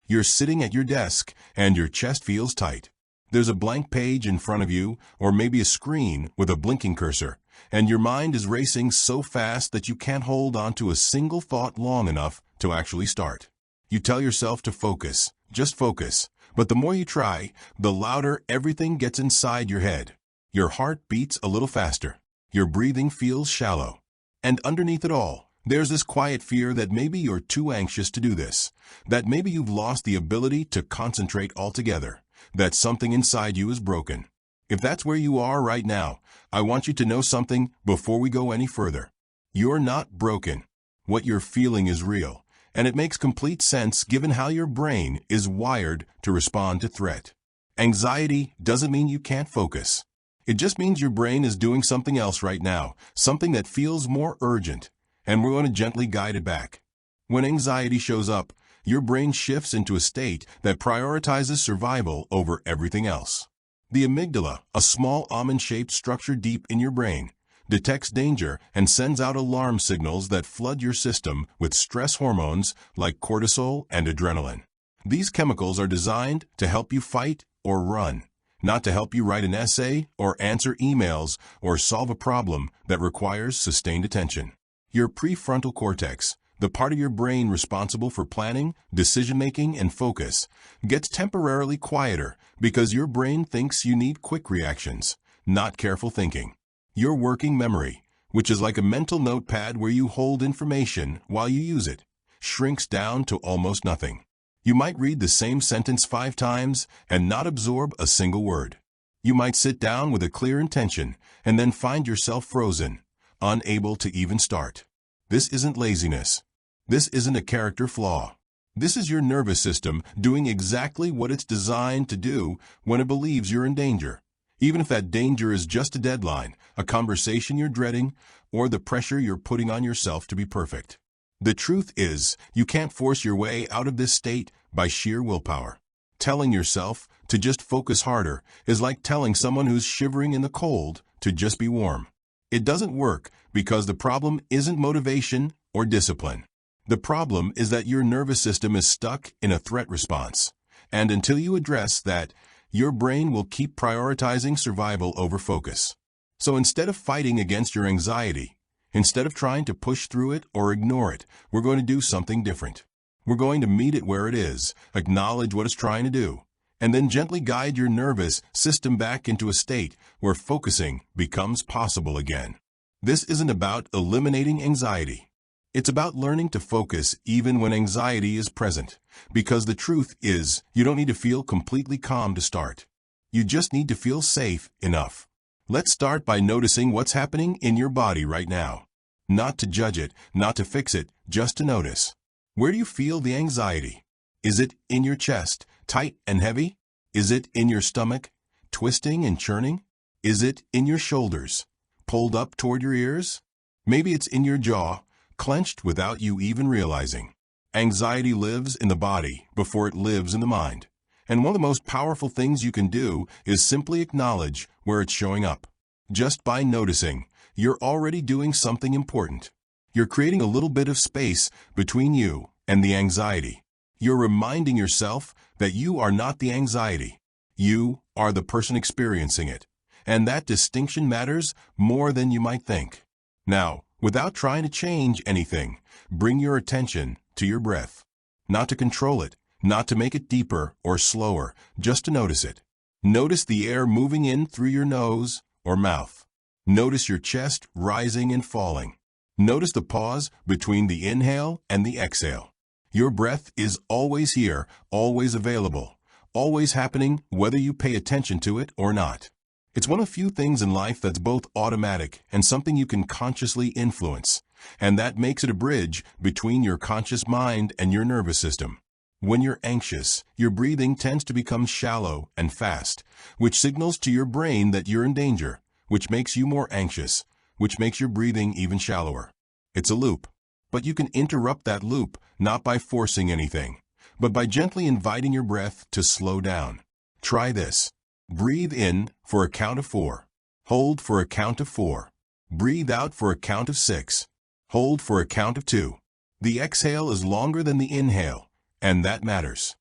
You're sitting at your desk and your chest feels tight. There's a blank page in front of you, or maybe a screen with a blinking cursor, and your mind is racing so fast that you can't hold on to a single thought long enough to actually start. You tell yourself to focus, just focus, but the more you try, the louder everything gets inside your head. Your heart beats a little faster. Your breathing feels shallow. And underneath it all, there's this quiet fear that maybe you're too anxious to do this, that maybe you've lost the ability to concentrate altogether, that something inside you is broken. If that's where you are right now, I want you to know something before we go any further. You're not broken. What you're feeling is real, and it makes complete sense given how your brain is wired to respond to threat. Anxiety doesn't mean you can't focus. It just means your brain is doing something else right now, something that feels more urgent, and we're going to gently guide it back. When anxiety shows up, your brain shifts into a state that prioritizes survival over everything else. The amygdala, a small almond-shaped structure deep in your brain, detects danger and sends out alarm signals that flood your system with stress hormones like cortisol and adrenaline. These chemicals are designed to help you fight or run, not to help you write an essay or answer emails or solve a problem that requires sustained attention. Your prefrontal cortex, the part of your brain responsible for planning, decision-making, and focus, gets temporarily quieter because your brain thinks you need quick reactions, not careful thinking. Your working memory, which is like a mental notepad where you hold information while you use it, shrinks down to almost nothing. You might read the same sentence 5 times and not absorb a single word. You might sit down with a clear intention and then find yourself frozen, unable to even start. This isn't laziness. This isn't a character flaw. This is your nervous system doing exactly what it's designed to do when it believes you're in danger, even if that danger is just a deadline, a conversation you're dreading, or the pressure you're putting on yourself to be perfect. The truth is, you can't force your way out of this state by sheer willpower. Telling yourself to just focus harder is like telling someone who's shivering in the cold to just be warm. It doesn't work because the problem isn't motivation or discipline. The problem is that your nervous system is stuck in a threat response. And until you address that, your brain will keep prioritizing survival over focus. So instead of fighting against your anxiety, instead of trying to push through it or ignore it, we're going to do something different. We're going to meet it where it is, acknowledge what it's trying to do, and then gently guide your nervous system back into a state where focusing becomes possible again. This isn't about eliminating anxiety. It's about learning to focus even when anxiety is present, because the truth is, you don't need to feel completely calm to start. You just need to feel safe enough. Let's start by noticing what's happening in your body right now. Not to judge it, not to fix it, just to notice. Where do you feel the anxiety? Is it in your chest, tight and heavy? Is it in your stomach, twisting and churning? Is it in your shoulders, pulled up toward your ears? Maybe it's in your jaw, clenched without you even realizing. Anxiety lives in the body before it lives in the mind. And one of the most powerful things you can do is simply acknowledge where it's showing up. Just by noticing, you're already doing something important. You're creating a little bit of space between you and the anxiety. You're reminding yourself that you are not the anxiety. You are the person experiencing it. And that distinction matters more than you might think. Now, without trying to change anything, bring your attention to your breath. Not to control it, not to make it deeper or slower, just to notice it. Notice the air moving in through your nose or mouth. Notice your chest rising and falling. Notice the pause between the inhale and the exhale. Your breath is always here, always available, always happening whether you pay attention to it or not. It's one of few things in life that's both automatic and something you can consciously influence, and that makes it a bridge between your conscious mind and your nervous system. When you're anxious, your breathing tends to become shallow and fast, which signals to your brain that you're in danger, which makes you more anxious, which makes your breathing even shallower. It's a loop. But you can interrupt that loop not by forcing anything, but by gently inviting your breath to slow down. Try this. Breathe in for a count of 4. Hold for a count of 4. Breathe out for a count of 6. Hold for a count of 2. The exhale is longer than the inhale, and that matters.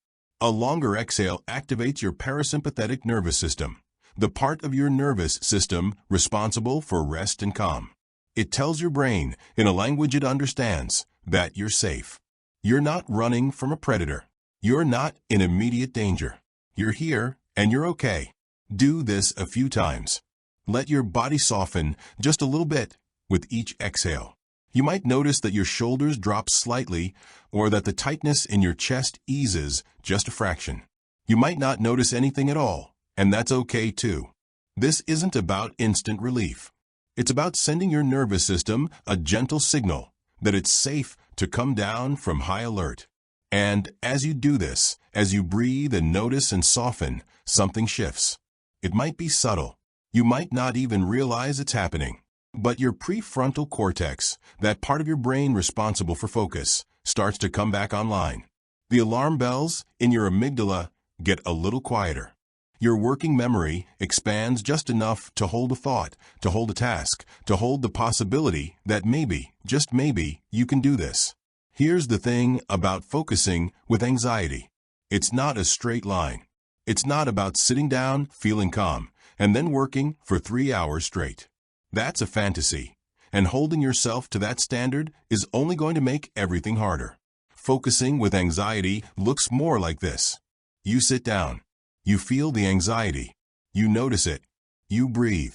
A longer exhale activates your parasympathetic nervous system, the part of your nervous system responsible for rest and calm. It tells your brain, in a language it understands, that you're safe. You're not running from a predator. You're not in immediate danger. You're here, and you're okay. Do this a few times. Let your body soften just a little bit with each exhale. You might notice that your shoulders drop slightly or that the tightness in your chest eases just a fraction. You might not notice anything at all, and that's okay too. This isn't about instant relief. It's about sending your nervous system a gentle signal that it's safe to come down from high alert. And as you do this, as you breathe and notice and soften, something shifts. It might be subtle. You might not even realize it's happening. But your prefrontal cortex, that part of your brain responsible for focus, starts to come back online. The alarm bells in your amygdala get a little quieter. Your working memory expands just enough to hold a thought, to hold a task, to hold the possibility that maybe, just maybe, you can do this. Here's the thing about focusing with anxiety. It's not a straight line. It's not about sitting down, feeling calm, and then working for 3 hours straight. That's a fantasy, and holding yourself to that standard is only going to make everything harder. Focusing with anxiety looks more like this. You sit down. You feel the anxiety. You notice it. You breathe.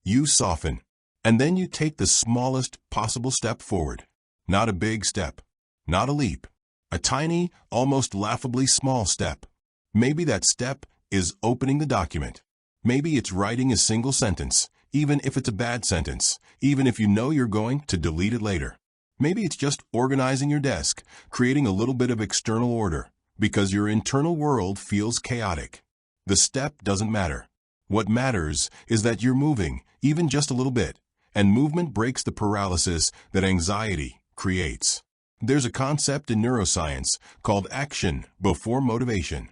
You soften. And then you take the smallest possible step forward. Not a big step. Not a leap. A tiny, almost laughably small step. Maybe that step is opening the document. Maybe it's writing a single sentence, even if it's a bad sentence, even if you know you're going to delete it later. Maybe it's just organizing your desk, creating a little bit of external order, because your internal world feels chaotic. The step doesn't matter. What matters is that you're moving, even just a little bit, and movement breaks the paralysis that anxiety creates. There's a concept in neuroscience called action before motivation.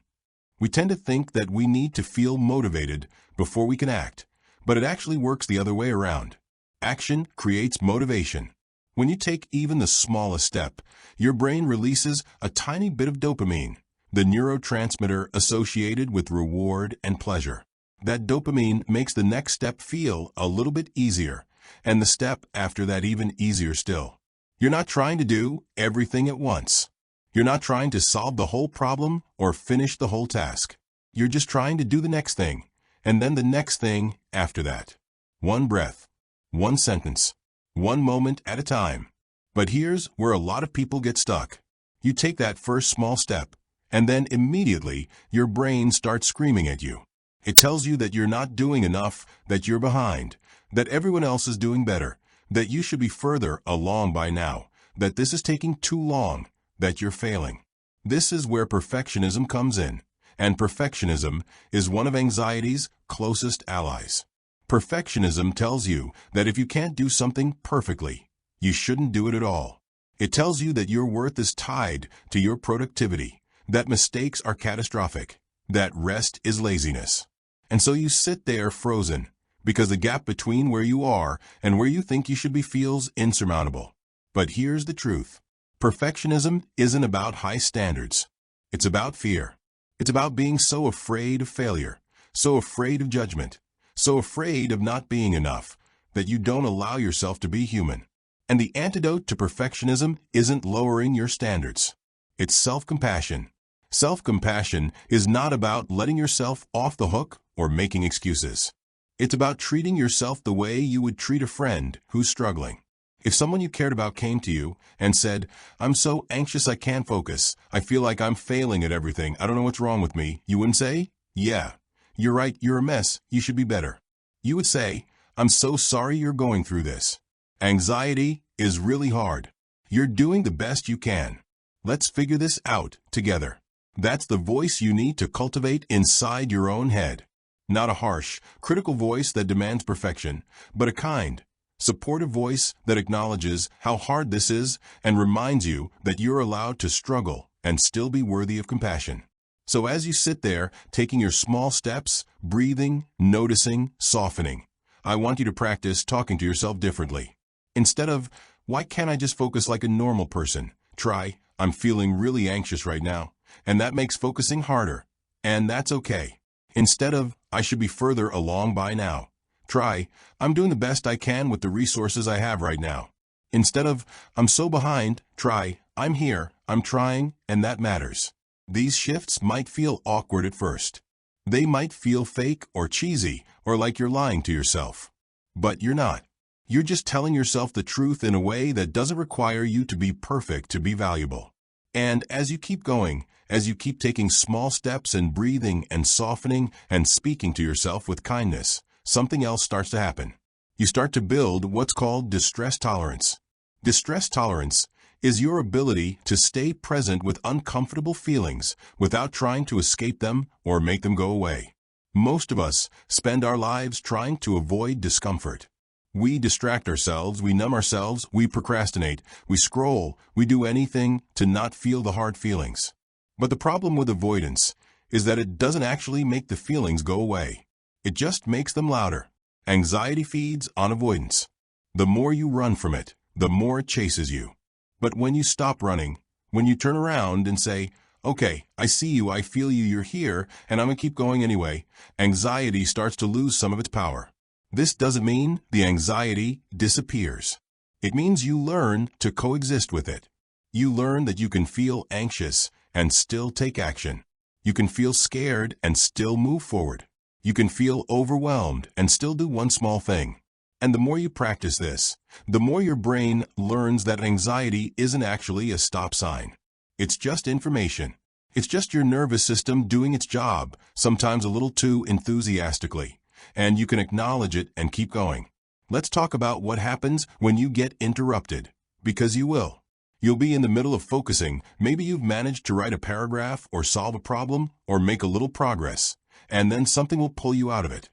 We tend to think that we need to feel motivated before we can act, but it actually works the other way around. Action creates motivation. When you take even the smallest step, your brain releases a tiny bit of dopamine, the neurotransmitter associated with reward and pleasure. That dopamine makes the next step feel a little bit easier, and the step after that even easier still. You're not trying to do everything at once. You're not trying to solve the whole problem or finish the whole task. You're just trying to do the next thing, and then the next thing after that. One breath, one sentence, one moment at a time. But here's where a lot of people get stuck. You take that first small step, and then immediately your brain starts screaming at you. It tells you that you're not doing enough, that you're behind, that everyone else is doing better, that you should be further along by now, that this is taking too long, that you're failing. This is where perfectionism comes in, and perfectionism is one of anxiety's closest allies. Perfectionism tells you that if you can't do something perfectly, you shouldn't do it at all. It tells you that your worth is tied to your productivity, that mistakes are catastrophic, that rest is laziness. And so you sit there frozen, because the gap between where you are and where you think you should be feels insurmountable. But here's the truth. Perfectionism isn't about high standards. It's about fear. It's about being so afraid of failure, so afraid of judgment, so afraid of not being enough, that you don't allow yourself to be human. And the antidote to perfectionism isn't lowering your standards. It's self-compassion. Self-compassion is not about letting yourself off the hook or making excuses. It's about treating yourself the way you would treat a friend who's struggling. If someone you cared about came to you and said, "I'm so anxious I can't focus. I feel like I'm failing at everything. I don't know what's wrong with me," you wouldn't say, "Yeah, you're right, you're a mess. You should be better." You would say, "I'm so sorry you're going through this. Anxiety is really hard. You're doing the best you can. Let's figure this out together." That's the voice you need to cultivate inside your own head. Not a harsh, critical voice that demands perfection, but a kind, supportive voice that acknowledges how hard this is and reminds you that you're allowed to struggle and still be worthy of compassion. So as you sit there, taking your small steps, breathing, noticing, softening, I want you to practice talking to yourself differently. Instead of, "Why can't I just focus like a normal person?" Try, "I'm feeling really anxious right now. and that makes focusing harder. And that's okay. Instead of, I should be further along by now, try, I'm doing the best I can with the resources I have right now. Instead of, I'm so behind, try, I'm here, I'm trying, and that matters. These shifts might feel awkward at first. They might feel fake or cheesy or like you're lying to yourself. But you're not. You're just telling yourself the truth in a way that doesn't require you to be perfect to be valuable. And as you keep going, as you keep taking small steps and breathing and softening and speaking to yourself with kindness, something else starts to happen. You start to build what's called distress tolerance. Distress tolerance is your ability to stay present with uncomfortable feelings without trying to escape them or make them go away. Most of us spend our lives trying to avoid discomfort. We distract ourselves, we numb ourselves, we procrastinate, we scroll, we do anything to not feel the hard feelings. But the problem with avoidance is that it doesn't actually make the feelings go away. It just makes them louder. Anxiety feeds on avoidance. The more you run from it, the more it chases you. But when you stop running, when you turn around and say, okay, I see you, I feel you, you're here, and I'm going to keep going anyway, anxiety starts to lose some of its power. This doesn't mean the anxiety disappears. It means you learn to coexist with it. You learn that you can feel anxious and still take action. You can feel scared and still move forward. You can feel overwhelmed and still do one small thing. And the more you practice this, the more your brain learns that anxiety isn't actually a stop sign. It's just information. It's just your nervous system doing its job, sometimes a little too enthusiastically. And you can acknowledge it and keep going. Let's talk about what happens when you get interrupted, because you will. You'll be in the middle of focusing. Maybe you've managed to write a paragraph or solve a problem or make a little progress, and then something will pull you out of it.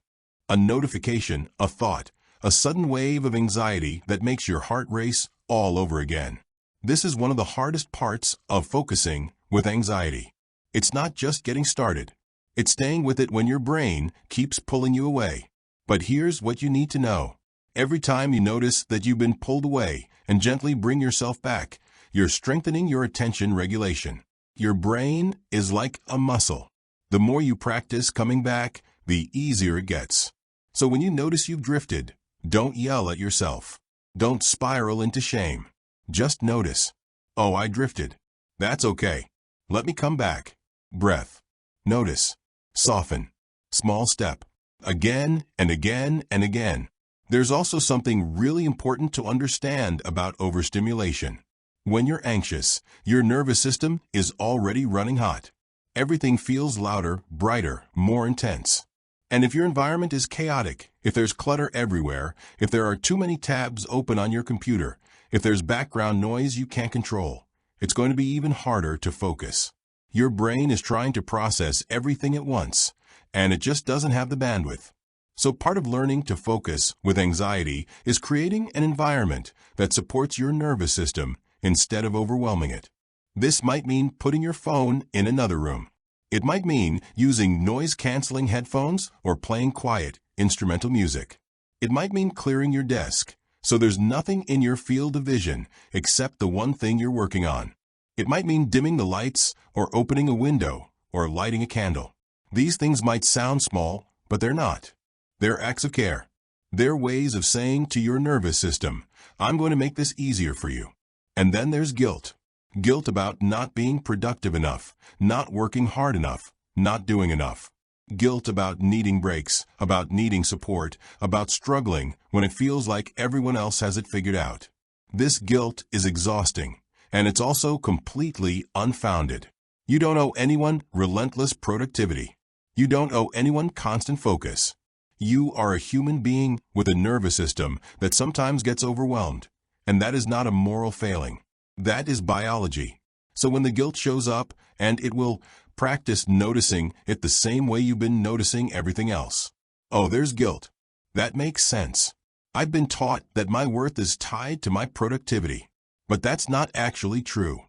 A notification, a thought, a sudden wave of anxiety that makes your heart race all over again. This is one of the hardest parts of focusing with anxiety. It's not just getting started. It's staying with it when your brain keeps pulling you away. But here's what you need to know. Every time you notice that you've been pulled away and gently bring yourself back, you're strengthening your attention regulation. Your brain is like a muscle. The more you practice coming back, the easier it gets. So when you notice you've drifted, don't yell at yourself. Don't spiral into shame. Just notice. Oh, I drifted. That's okay. Let me come back. Breath. Notice. Soften. Small step. Again and again and again. There's also something really important to understand about overstimulation. When you're anxious, your nervous system is already running hot. Everything feels louder, brighter, more intense. And if your environment is chaotic, if there's clutter everywhere, if there are too many tabs open on your computer, if there's background noise you can't control, it's going to be even harder to focus. Your brain is trying to process everything at once, and it just doesn't have the bandwidth. So part of learning to focus with anxiety is creating an environment that supports your nervous system instead of overwhelming it. This might mean putting your phone in another room. It might mean using noise-canceling headphones or playing quiet, instrumental music. It might mean clearing your desk, so there's nothing in your field of vision except the one thing you're working on. It might mean dimming the lights or opening a window or lighting a candle. These things might sound small, but they're not. They're acts of care. They're ways of saying to your nervous system, I'm going to make this easier for you. And then there's guilt. Guilt about not being productive enough, not working hard enough, not doing enough. Guilt about needing breaks, about needing support, about struggling when it feels like everyone else has it figured out. This guilt is exhausting, and it's also completely unfounded. You don't owe anyone relentless productivity. You don't owe anyone constant focus. You are a human being with a nervous system that sometimes gets overwhelmed, and that is not a moral failing. That is biology. So when the guilt shows up, and it will, practice noticing it the same way you've been noticing everything else. Oh, there's guilt. That makes sense. I've been taught that my worth is tied to my productivity, but that's not actually true.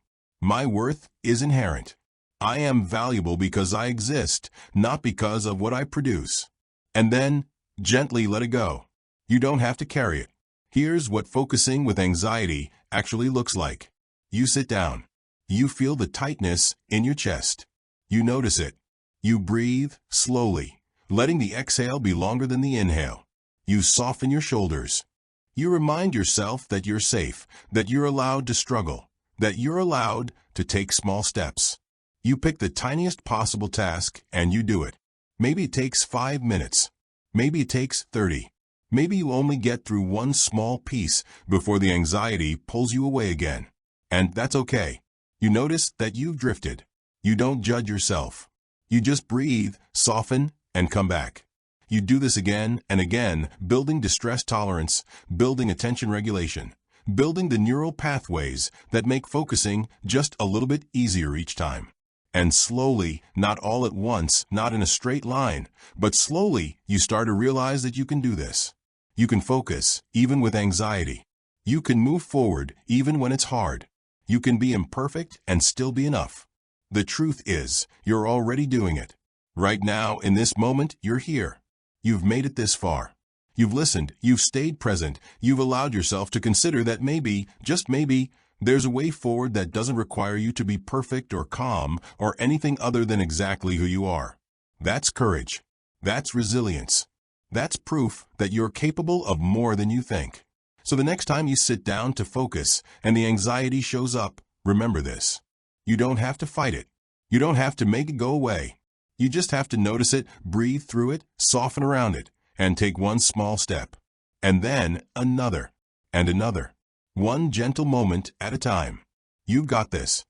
My worth is inherent. I am valuable because I exist, not because of what I produce. And then, gently let it go. You don't have to carry it. Here's what focusing with anxiety actually looks like. You sit down. You feel the tightness in your chest. You notice it. You breathe slowly, letting the exhale be longer than the inhale. You soften your shoulders. You remind yourself that you're safe, that you're allowed to struggle, that you're allowed to take small steps. You pick the tiniest possible task and you do it. Maybe it takes 5 minutes. Maybe it takes 30. Maybe you only get through one small piece before the anxiety pulls you away again. And that's okay. You notice that you've drifted. You don't judge yourself. You just breathe, soften, and come back. You do this again and again, building distress tolerance, building attention regulation, building the neural pathways that make focusing just a little bit easier each time. And slowly, not all at once, not in a straight line, but slowly you start to realize that you can do this. You can focus, even with anxiety. You can move forward, even when it's hard. You can be imperfect and still be enough. The truth is, you're already doing it. Right now, in this moment, you're here. You've made it this far. You've listened, you've stayed present, you've allowed yourself to consider that maybe, just maybe, there's a way forward that doesn't require you to be perfect or calm or anything other than exactly who you are. That's courage. That's resilience. That's proof that you're capable of more than you think. So the next time you sit down to focus and the anxiety shows up, remember this. You don't have to fight it. You don't have to make it go away. You just have to notice it, breathe through it, soften around it, and take one small step. And then another, and another. One gentle moment at a time. You've got this.